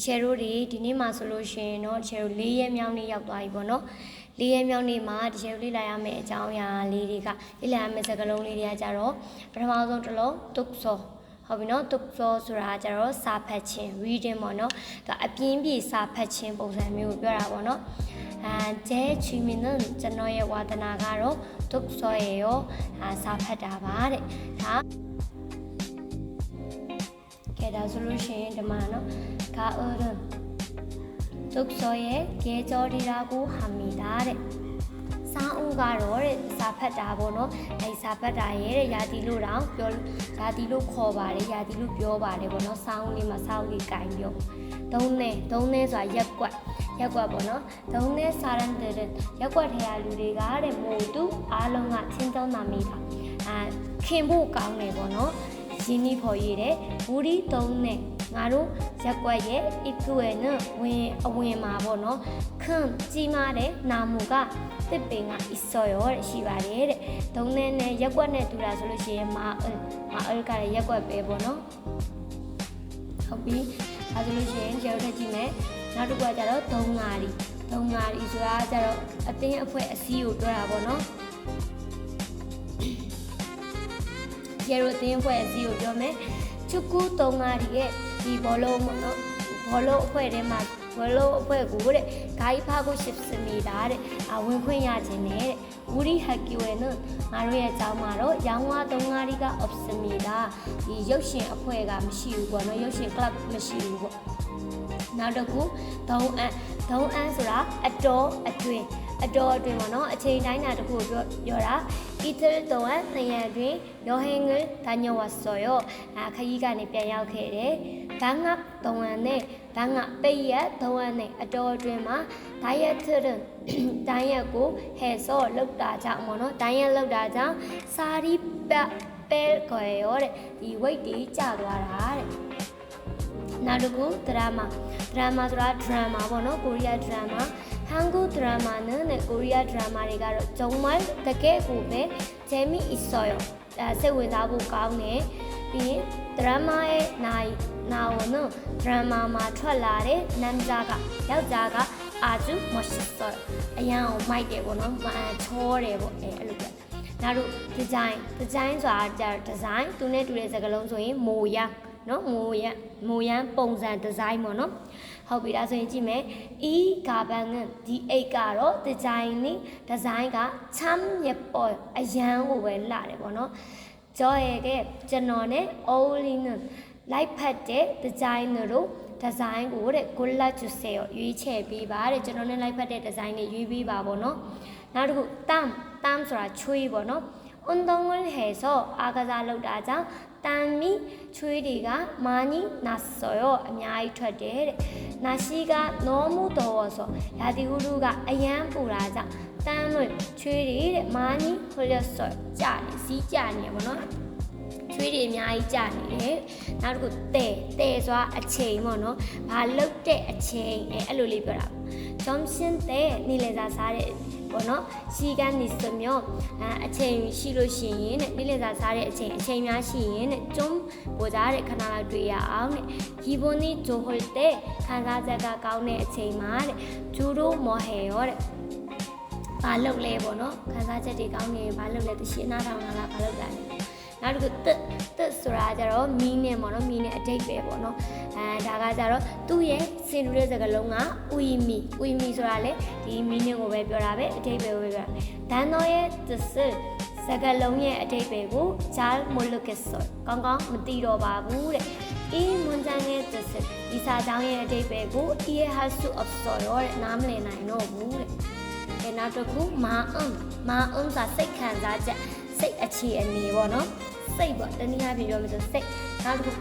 ရှယ်တို့ဒီနေ့မှာဆိုလို့ရှိရင်เนาะရှယ်တို့၄ရက်မြောက်နေ့ရောက်သွားပြီပေါ့เนาะ၄ရက်မြောက်နေ့မှာရှယ်တို့လေ့လာရမယ့်အကြောင်းအရာလေးတွေကလေ့လာရမယ့်စကားလုံးလေးတွေကကြတော့ပထမဆုံးတစ်လုံးတုတ်စောဟုတ်ပြီเนาะတုတ်စောဆိုတာကြတော့စာဖတ်ခြင်း reading ပေါ့เนาะဒါအပြင်းပြေစာဖတ်ခြင်းပုံစံမျိုးကိုပြောတာပေါ့เนาะ제 취미는 저의 와드나가로 독서예요. 사파다바래. 다. 게다 솔루션 드마노 가을은 독서의 계절이라고 합니다. 사우가로를 사파다보노 이 사파다에 야디로랑 별 야디로 커바래 야디로 뼈바래 보노 사우니마 사우리 까이요. 동네에서 약과 보노 동네 사람들은 약과해야 루리가 모두 알롱아 친정납니다. 캠보 가운데 보노 진이 보이래 우리 동네 나로 약과의 입구에는 웬마 보노 큰 찌마래 나무가 뜻뱅아 있어요. 시발에 동네에 약과네 둘아서로시 마을 가래 약과 빼보노 허비 아들로시 제우다지네 나도 과자로 동아리ဆိုတာကြတော့အတင်းအဖွဲအစည်းကိုပြောတာပေါ့နော်ကျေရိုအတင်းအဖွဲအစည်းကိုပြောမယ်축구 동아리에 이ဘောလုံးပေါ့နော်ဘောလုံးအဖွဲ့ထဲမှာဘောလုံးအဖွဲ့ကိုတဲ့가입하고 싶습니다တဲ့ဝင်ခွင့်ရခြင်းနဲ့တဲ့우리 학교에는ငါတို့ရဲ့ကျောင်းမှာတော့영화 동아리가 없습니다 이ရုပ်ရှင်အဖွဲ့ကမရှိဘူးပေါ့နော်ရုပ်ရှင် club မရှိဘူးပေါ့နောက်တစ်ခုဒုံအန်းဆိုတာအတော်အတွင်းပေါ့နော်အချိန်တိုင်းတာတစ်ခုပြောတာ이틀 동안 내야တွင်여행을 다녀왔어요.ခရီးကနေပြန်ရောက်ခဲ့တယ်. 방학 동안에 방학 빼야 동안에အတော်အတွင်းမှာ 다이어트를 다이어트ကို해서လုပ်တာကြောင့်ပေါ့နော် 다이어트 လုပ်တာကြောင့် 살이 뺄 거예요တဲ့ဒီ weight တွေကျသွားတာတဲ့နောက်တစ်ခု 드라마ဆိုတာ drama ပေါ့နော် Korea drama 한국 드라마는 코리아 드라마가 정말 되게고배 재미있어요. 세월다고 가운데 이 드라마에 나오는 드라마만 출라래 남자가 여자가 아주 멋있어요. 그냥 마이데고는 초래고 이렇게. 나로 디자인ဆိုတာ디자인 두네 둘의စကားလုံးဆိုရင် 모양နော်모양ပုံစံ design ပေါ့နော်ဟုတ်ပြီဒါဆိုရင်ကြည့်မယ်이 가방은ဒီအိတ်ကတော့ 디자인이 디자인가 참 예뻐요အရန်ကိုပဲလာတယ်ပေါ့နော်저에게ကျွန်တော် နဲ့ 어울리는 라이프의 디자인으로 디자인ကိုတဲ့ 골라주세요 ရွေးချယ်ပေးပါတဲ့ကျွန်တော် နဲ့ 라이프의 디자인 တွေရွေးပေးပါပေါ့နော်နောက်တစ်ခု땀ဆိုတာချွေးပေါ့နော်운동을 해서 아가자လုပ်တာကြောင့်땀이 추위가 많이 났어요. 아냐이ထွက်တယ် 날씨가 너무 더워서 야디구루가 아양 뿌라자 땀을 추위를 많이 흘렸어요. 짜네, 시짜네 뭐노? 추위를 많이 짜네. 나도 때ဆိုတာအချိန်ပေါ့နော်။ဘာလုပ်တဲ့အချိန်အဲ့လိုလေးပြောတာ။점심 때နေ့လယ်စာစားတဲ့ပေါ့နော်시간 있으면အချိန်ရှိလို့ရှိရင်တဲ့နေ့လယ်စာစားတဲ့အချိန်များရှိရင်တဲ့좀 보자တဲ့ခဏလောက်တွေ့ရအောင်တဲ့기분이 좋을 때ခံစားချက်ကကောင်းတဲ့အချိန်မှာတဲ့주로 뭐 해요တဲ့ဘာလုပ်လဲပေါ့နော်ခံစားချက်တွေကောင်းနေရင်ဘာလုပ်လဲသူရှင်းနာထောင်လာဘာလုပ်တာလဲနောက်တစ်ခုတက်ဆိုတာကြတော့ meaning ပေါ့နော် meaning အဓိပ္ပာယ်ပေါ့နော်ဒါကကြတော့သူ့ရဲ့စင်တူတဲ့စကားလုံးက 우이미ဆိုတာလေဒီ meaning ကိုပဲပြောတာပဲအဓိပ္ပာယ်ကိုပဲပြောတာ단어의 뜻을စကားလုံးရဲ့အဓိပ္ပာယ်ကို잘 모르겠어요ကောင်းကောင်းမသိတော့ပါဘူးတဲ့이 문장의 뜻을 이 사장의အဓိပ္ပာယ်ကို 이해할 수 없어요တဲ့နားမလည်နိုင်တော့ဘူးတဲ့နောက်တစ်ခု 마음ဆိုတာစိတ်ခံစားချက်စိတ်အခြေအနေပေါ့နော်စိတ်ပေါ့တနည်းအားဖြင့်ပြောမယ်ဆိုစိတ်နောက်တစ်ခု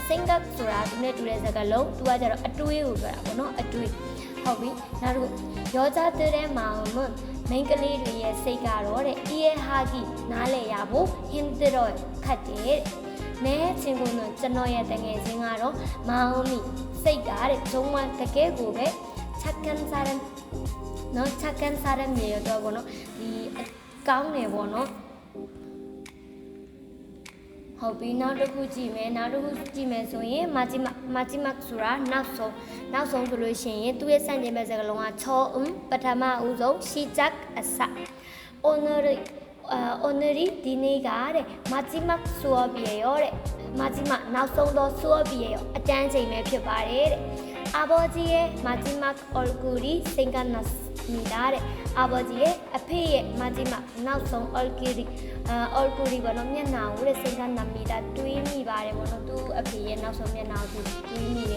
생각ဆိုတာဒီနဲ့တူတဲ့စကားလုံးသူကကြတော့အတွေးကိုပြောတာပေါ့နော်အတွေးဟုတ်ပြီနောက်တစ်ခု여자들의 마음은မိန်းကလေးတွေရဲ့စိတ်ကတော့တဲ့ 이해하기နားလည်ရဖို့ 힘들어요 ခက်တယ်내 친구는ကျွန်တော်ရဲ့တငယ်ချင်းကတော့마음이စိတ်ကတဲ့정말 되게고배 착한 사람နော်착한 사람이에요တော့ပေါ့နော်ဒီကောင်းတယ်ပေါ့နော် ဟုတ်ပြီနောက်တစ်ခုကြည့်မယ်ဆိုရင်မာဂျီမတ်ဆိုတာနောက်ဆုံးဆိုလို့ရှိရင်သူ့ရဲ့စံချိန်ပဲစကားလုံးကချောပထမဦးဆုံးရှိချက်အစ 오늘이 디네가 마지막 수업이에요. 마지막 나선도 수업이에요. 짠쟁이 표발에 아버지의 마지막 얼굴이 생각났습니다. 아버지의 앞에 마지막 나선 얼굴이 뭐냐면 나오래 생각납니다. 두임이 말해 뭐는 두 앞에 나선면 나오고 두임이래.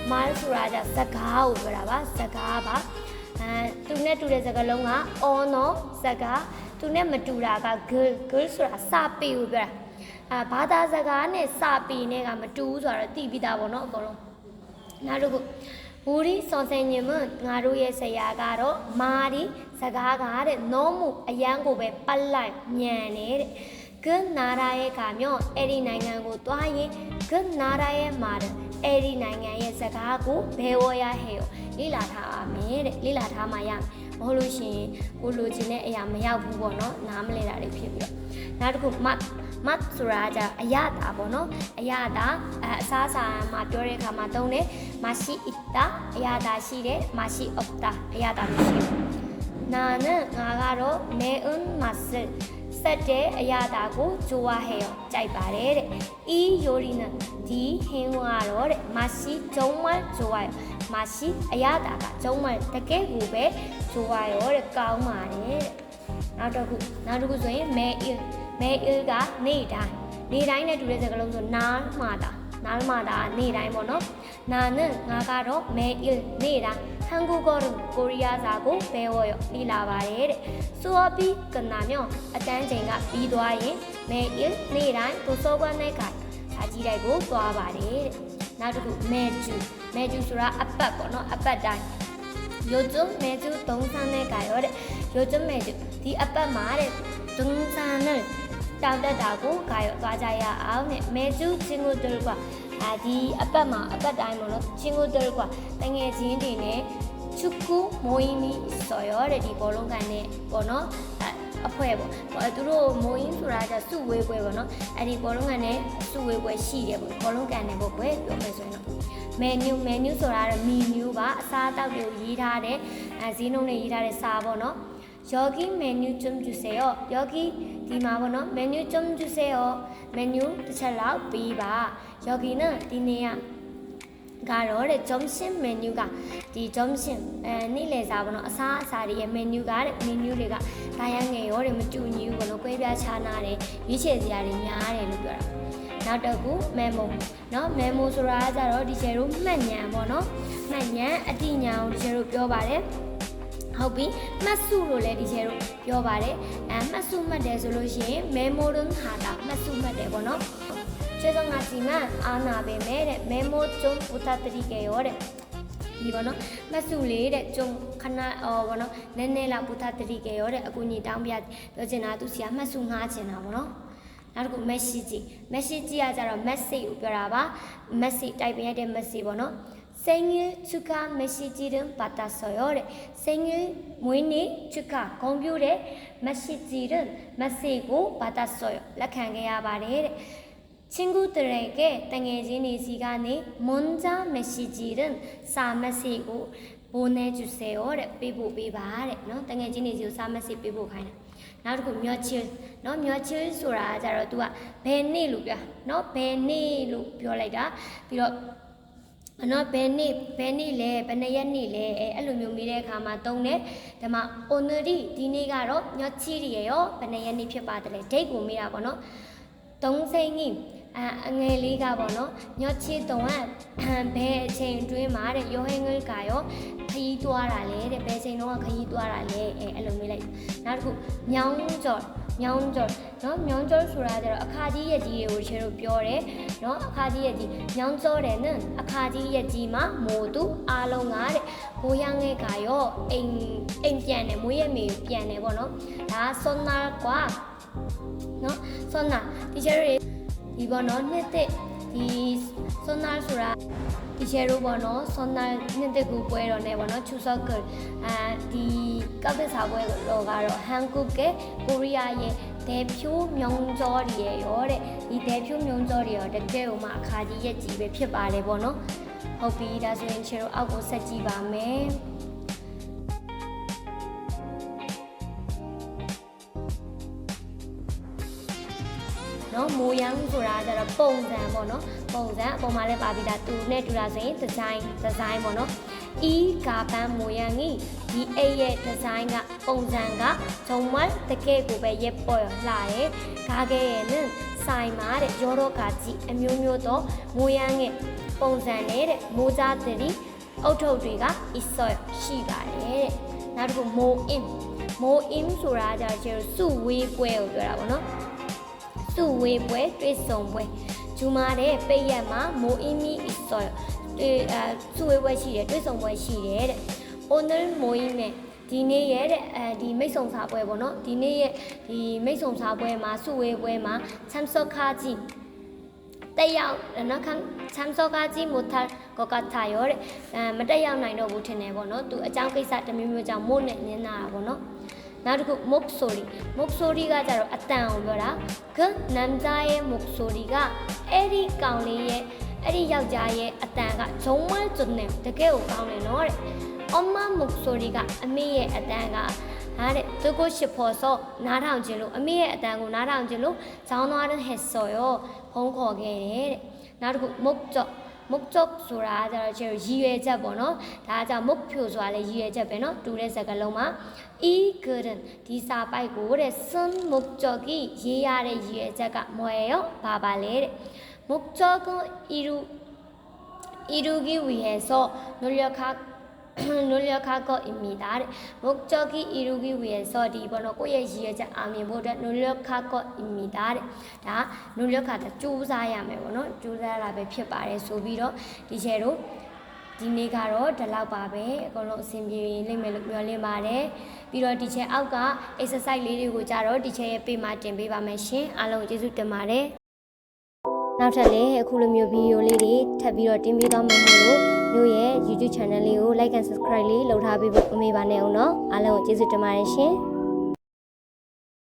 말 수라자 사가오 그라봐 사가봐. သူနဲ့တူတဲ့စကားလုံးက ono စကားသူနဲ့မတူတာက girl ဆိုတာစာပေကိုပြောတာဘာသာစကားနဲ့စာပေနဲ့ကမတူဘူးဆိုတော့သိပြီးသားပေါ့နော်အကုန်လုံးနောက်တစ်ခု우리 선생님은ငါတို့ရဲ့ဆရာကတော့မာဒီစကားကတဲ့ 너무 အရန်ကိုပဲပတ်လိုက်ညံနေတဲ့그 나라에 가면 에리နိုင်ငံကိုသွားရင်그 나라의 말은 에리နိုင်ငံရဲ့စကားကို배워야 해요လေ့လာထားမယ်တဲ့လေ့လာထားမှရမဟုတ်လို့ရှိရင်ကိုလိုချင်တဲ့အရာမရောက်ဘူးပေါ့နော်နားမလဲတာတွေဖြစ်ပြီးတော့နောက်တစ်ခုမတ်ဆိုတာကြအရတာပေါ့နော်အရတာအစားအစာမှာပြောတဲ့အခါမှာသုံးတယ်မရှိအစ်တာအရတာရှိတယ်မရှိအော့တာအရတာမရှိဘူး나는ငါကတော့매운 맛을ဆက်တဲ့အရာတာကိုကြိုးဝဟဲ့ကြိုက်ပါတယ်တဲ့이 요리는 디ဟင်းကတော့တဲ့맛이 정말 좋아요 맛이အရာတာက 정말 တကယ်ကိုပဲ 좋아요တဲ့ကောင်းပါတယ်တဲ့နောက်တစ်ခုဆိုရင်매일ကနေ့တိုင်းနဲ့တူတဲ့စကားလုံးဆိုနားမှာတာနေ့တိုင်းပေါ့နော်나는ငါကတော့ 매일နေ့တိုင်း한국어를 코리아사고 배워요. 리라바레. 수업이 끝나면 어떤제가 비도하인 매일 내일은 도서관에 가 사지라고 도와바레. 나르고 매주 수라 아빠 번호 아빠 단. 요즘 매주 동산에 가요. 요즘 매주 디 아빠 말에 등산을 따다다고 가요. 맞아야 아우네 매주 친구들과 디 아빠 다이 뭐노 친구들과 땡해진이네 축구 모임이 있어요. 디 볼롱간에 뭐노အဖွဲ့ပေါ့သူတို့မိုးရင်းဆိုတာကစုဝေးပွဲပေါ့နော်အဲ့ဒီဘောလုံးကန်နဲ့စုဝေးပွဲရှိတယ်ပေါ့ဘောလုံးကန်နဲ့ပေါ့ကွယ်ပြောမယ်ဆိုရင်တော့မန်နူဆိုတာကမီနူပါအစားအသောက်တွေကိုရေးထားတဲ့ဈေးနှုန်းတွေရေးထားတဲ့စာပေါ့နော်여기 메뉴 좀 주세요. 여기 디마보노 메뉴 좀 주세요. 메뉴 찰라우 비바. 여기는 디네야. 가로래 점심 메뉴가 디 점심 니레사보노 아사사리의 메뉴가 다양해요. 메뉴가 꿰벼 차나래 위치에지야리 냐래လို့ပြောတာနောက်တစ်ခု memo ဆိုတာကြတော့ဒီကျဲတို့မှတ်ဉာဏ်ပေါ့နော်မှတ်ဉာဏ်အတိညာကိုဒီကျဲတို့ပြောပါတယ်ဟုတ်ပြီမှတ်စုလို့လည်းဒီကျဲတို့ပြောပါတယ်မှတ်စုမှတ်တယ်ဆိုလို့ရှိရင် memo는 하다မှတ်စုမှတ်တယ်ပေါ့နော်죄송하지만 안 하베메 메모 좀 부탁드릴게요ဒီပေါ့နော်မှတ်စုလေးတဲ့ကျုံခဏပေါ့နော်နည်းနည်းလောက် 부탁드릴게요တဲ့အကူညီတောင်းပြပြောချင်တာသူစီကမှတ်စုငှားချင်တာပေါ့နော်နောက်တစ်ခု message ကကြတော့ message ကိုပြောတာပါ message တိုက်ပေးရတဲ့ message ပေါ့နော် 생일 축하 메시지를 받았어요. 생일 모이니 축하 공유의 메시지를 메시고 받았어요. 라칸게야 바래. 친구들에게 땡해진이 시간에 먼저 메시지를 사메시고 보내주세요. 비보비바래. 땡해진이 지금 사메시 비보가이나. 나도 며칠 소라 자로 두가 베니로 뼈. 베니로 뼈라이다. 비로နော်ဘယ်နေ့လဲဘယ်နှစ်ရက်နေ့လဲအဲ့လိုမျိုးမိတဲ့အခါမှာတုံးတယ်ဒါမှ 오늘이 ဒီနေ့ကတော့ 며칠이에요 ဘယ်နှစ်ရက်နေ့ဖြစ်ပါတယ်လဲဒိတ်ကိုမိတာပေါ့နော်동생이အငယ်လေးကပေါ့နော် 며칠 동안ဘယ်အချိန်အတွင်းမှာတဲ့ 여행을 가요 ခရီးသွားတာလဲတဲ့ဘယ်အချိန်တော့ခရီးသွားတာလဲအဲ့လိုမိလိုက်နောက်တစ်ခုညောင်းကျော်နော်ညောင်းကျော်ဆိုတာကျတော့အခါကြီးရက်ကြီးတွေကိုချေတို့ပြောတယ်နော်အခါကြီးရက်ကြီးညောင်းကျော်တယ်နော်အခါကြီးရက်ကြီးမှာမို့သူအားလုံးကတဲ့ဘိုးရငယ်ကရောအိမ်ပြန်တယ်မွေးရမေပြန်တယ်ပေါ့နော်ဒါဆွန်နာကွာနော်ဆွန်နာဒီချေတို့ဒီပေါ့နော်နှစ်သက်ဒီဆွန်နာဆိုတာဒီချေတို့ပေါ့နော်ဆွန်နာနှစ်သက်ကူပွဲတော်နဲ့ပေါ့နော်ချူဆော့ကဒီကောက်တဲ့စာပွဲတော့ကတော့ဟန်ကုတ်ကကိုရီးယားရဲ့ 대표 명절이에요. 이 대표 명절이요. 그때 오마 가지 예 집에 피바래 보노. 호비라 소인체로 하고 사지 밤에. nó mo양ဆိုတာကျတော့ပုံစံပေါ့နော်ပုံစံအပေါ်မှာလည်းပါပြီးသားတူနဲ့တူတာဆိုရင် design ပေါ့နော် 이 가방 모양이 이 A의 디자인과ပုံစံက 정말 되게고배 예뻐요. 라에 가게에는 사이마의 여러 가지 묘묘도 모양의 ပုံစံနဲ့ 모자들이 옷토리가 있어요. 시가래. 나리고 모임ဆိုတာကျတော့ 수웨ပွဲကို ပြောတာပေါ့နော် 수웨ပွဲ တွေ့ဆုံပွဲ 주말에 빼야마 모임이 있어요. 수웨ပွဲရှိတယ် တွေ့ဆုံပွဲ ရှိတယ်တဲ့ 오늘 모임에 ဒီနေ့ရဲ့ဒီမိတ်ဆုံစာပွဲပေါ့နော်ဒီနေ့ရဲ့ဒီမိတ်ဆုံစာပွဲမှာစုဝေးပွဲမှာ 참석하지 တက်ရောက်နော် 참석하지 못할 것 같아요 တဲ့မတက်ရောက်နိုင်တော့ဘူးထင်တယ်ပေါ့နော်သူအကြောင်းကိစ္စတစ်မျိုးမျိုးကြောင့်မို့နဲ့နင်းလာတာပေါ့နော်နောက်တစ်ခု 목소리가 ကြတော့အတန်ကိုပြောတာ 그 남자의 목소리가 အဲ့ဒီကောင်လေးရဲ့အဲ့ဒီယောက်ျားရဲ့အတန်က 정말 좋네요 တကယ်ကိုကောင်းတယ်နော်တဲ့ 엄마 목소리가 아미의 아단가 하래 듣고 싶어서 나라운질로 아미의 아단고 나라운질로 전화를 했어요. 홍콩에 나르고 목적 소라자 제일 이해자 번호 다자 목표 소라래 이해자 번호 둘에서가 로마 이 글은 디사 빠이고래 쓴 목적이 이해하래 이해자가 뭐예요? 봐봐래 목적은 이루기 위해서 노력할 것입니다. 목적이 이루기 위해서 이번에 꼬의 이해자 아미보다 노력할 것입니다. 다 노력하다 조사야 매워노 조사라베 피바래 소비로 디제로 디네가로 달라바베 그걸로 심비 리멜로 열리 말에 비로 디제 아우가 exercise လေးတွေကိုကြတော့ 디제 ရဲ့ page မှာတင်ပေးပါမယ်ရှင်အားလုံးကျေးဇူးတင်ပါတယ်နောက်ထပ်လည်းအခုလိုမျိုးဗီဒီယိုလေးတွေထပ်ပြီးတော့တင်ပေးသွားမှာမို့လို့မျိုးရဲ့ YouTube channel လေးကို like and subscribe လေးလုပ်ထားပေးဖို့မမေ့ပါနဲ့အောင်နော်အားလုံးကိုကျေးဇူးတင်ပါတယ်ရှင်